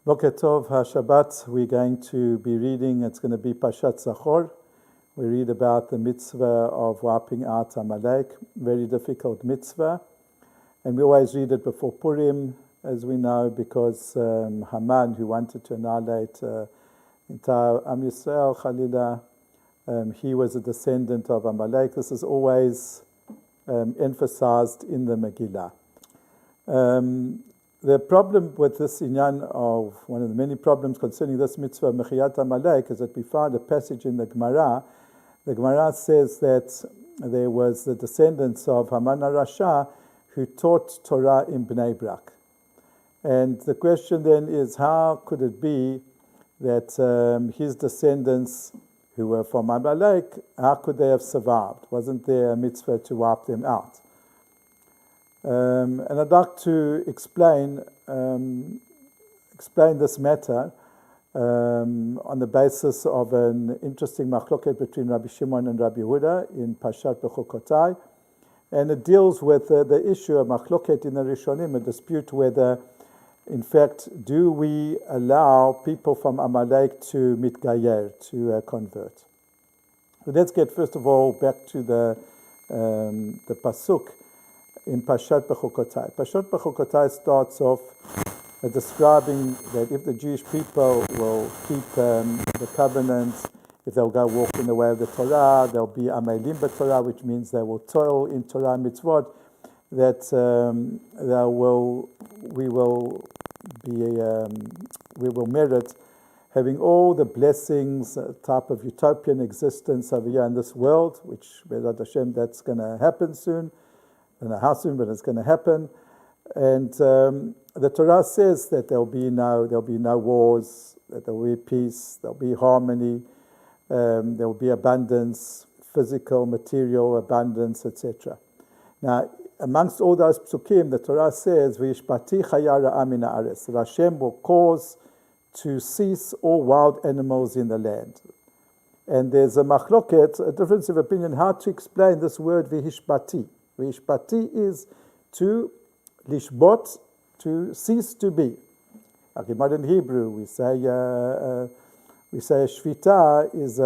Boker Tov HaShabbat, we're going to be reading, it's going to be Parshat Zachor. We read about the mitzvah of wiping out Amalek, very difficult mitzvah. And we always read it before Purim, as we know, because Haman, who wanted to annihilate entire Am Yisrael, Chalila, he was a descendant of Amalek. This is always emphasized in the Megillah. The problem with this inyan, of one of the many problems concerning this mitzvah, Mechiyat Amalek, is that we find a passage in the Gemara. The Gemara says that there was the descendants of Haman HaRasha who taught Torah in Bnei Brak. And the question then is, how could it be that his descendants who were from Amalek, how could they have survived? Wasn't there a mitzvah to wipe them out? And I'd like to explain this matter on the basis of an interesting machloket between Rabbi Shimon and Rabbi Yehuda in Parshat Bechukotai, and it deals with the issue of machloket in the Rishonim, a dispute whether, in fact, do we allow people from Amalek to mitgayer, to convert. So let's get first of all back to the pasuk in Parshat Bechukotai. Parshat Bechukotai starts off describing that if the Jewish people will keep the covenant, if they'll go walk in the way of the Torah, there'll be amelim b'Torah, which means they will toil in Torah mitzvot, that we will merit having all the blessings, type of utopian existence over here in this world, which, Be'ezrat Hashem, that's going to happen soon. I don't know how soon, but it's going to happen. And the Torah says that there'll be no wars, that there will be peace, there'll be harmony, there will be abundance, physical, material abundance, etc. Now, amongst all those psukim, the Torah says, "V'yishpati chaya ra'a min ha'aretz," that Hashem will cause to cease all wild animals in the land. And there's a machloket, a difference of opinion, how to explain this word v'yishpati. V'yishpati is to lishbot, to cease to be. Like in modern Hebrew, we say shvita is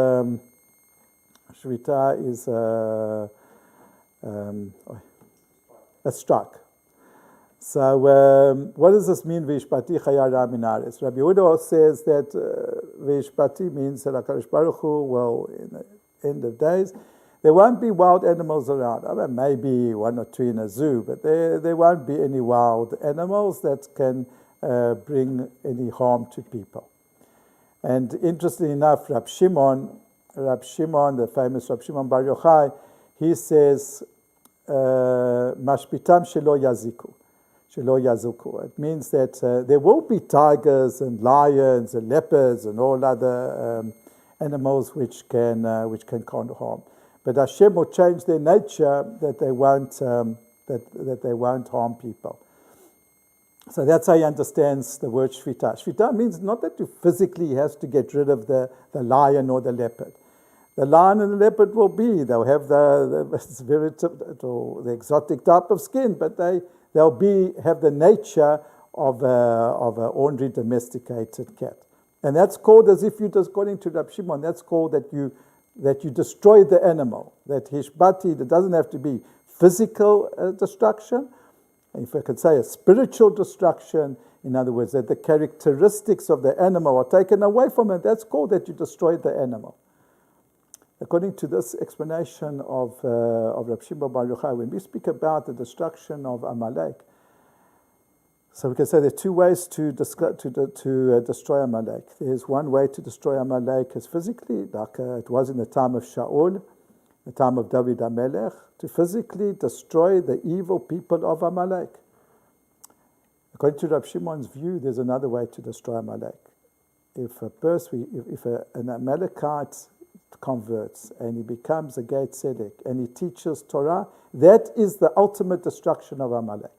a strike. So what does this mean? V'yishpati chaya ra'a min ha'aretz. Rabbi Yehuda says that v'yishpati means that HaKadosh Baruch Hu will, in the end of days, there won't be wild animals around. I mean, maybe one or two in a zoo, but there won't be any wild animals that can bring any harm to people. And interestingly enough, Rab Shimon, the famous Rab Shimon Bar Yochai, he says, "Mashpitam shelo yazuku." It means that there will be tigers and lions and leopards and all other animals which can harm. But Hashem will change their nature that they won't harm people. So that's how he understands the word shvita. Shvita means not that you physically have to get rid of the lion or the leopard. The lion and the leopard they'll have the exotic type of skin, but they'll have the nature of an ordinary domesticated cat. And that's called, as if you just got into Rab Shimon, that's called that you destroy the animal. That hishbati, that doesn't have to be physical destruction. If I could say a spiritual destruction, in other words, that the characteristics of the animal are taken away from it, that's called that you destroyed the animal. According to this explanation of Rab Shimon Bar Yochai, when we speak about the destruction of Amalek, so we can say there are two ways to destroy Amalek. There's one way to destroy Amalek is physically, like it was in the time of Shaul, the time of David HaMelech, to physically destroy the evil people of Amalek. According to Rab Shimon's view, there's another way to destroy Amalek. If an Amalekite converts and he becomes a Geit Tzedek and he teaches Torah, that is the ultimate destruction of Amalek.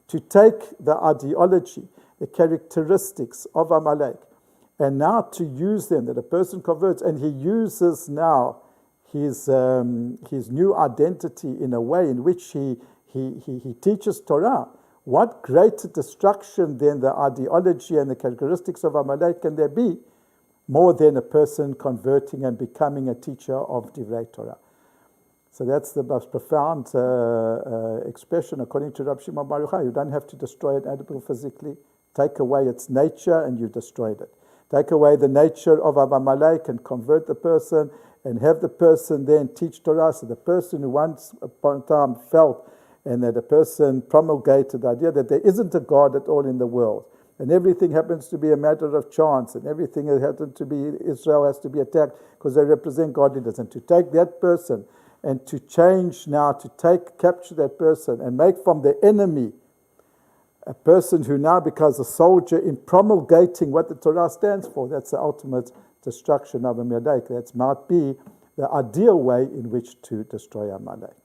To take the ideology, the characteristics of Amalek, and now to use them, that a person converts and he uses now his new identity in a way in which he teaches Torah, what greater destruction than the ideology and the characteristics of Amalek can there be, more than a person converting and becoming a teacher of Divrei Torah? So that's the most profound expression according to Rabbi Shimon Bar Yochai. You don't have to destroy an animal physically. Take away its nature and you've destroyed it. Take away the nature of Amalek and convert the person, and have the person then teach Torah. So the person who once upon a time felt, and that the person promulgated the idea that there isn't a God at all in the world, and everything happens to be a matter of chance, and everything that happened to be, Israel has to be attacked because they represent godliness. And to take that person and to change now, to capture that person and make from the enemy a person who now becomes a soldier in promulgating what the Torah stands for, that's the ultimate destruction of Amalek. That might be the ideal way in which to destroy Amalek.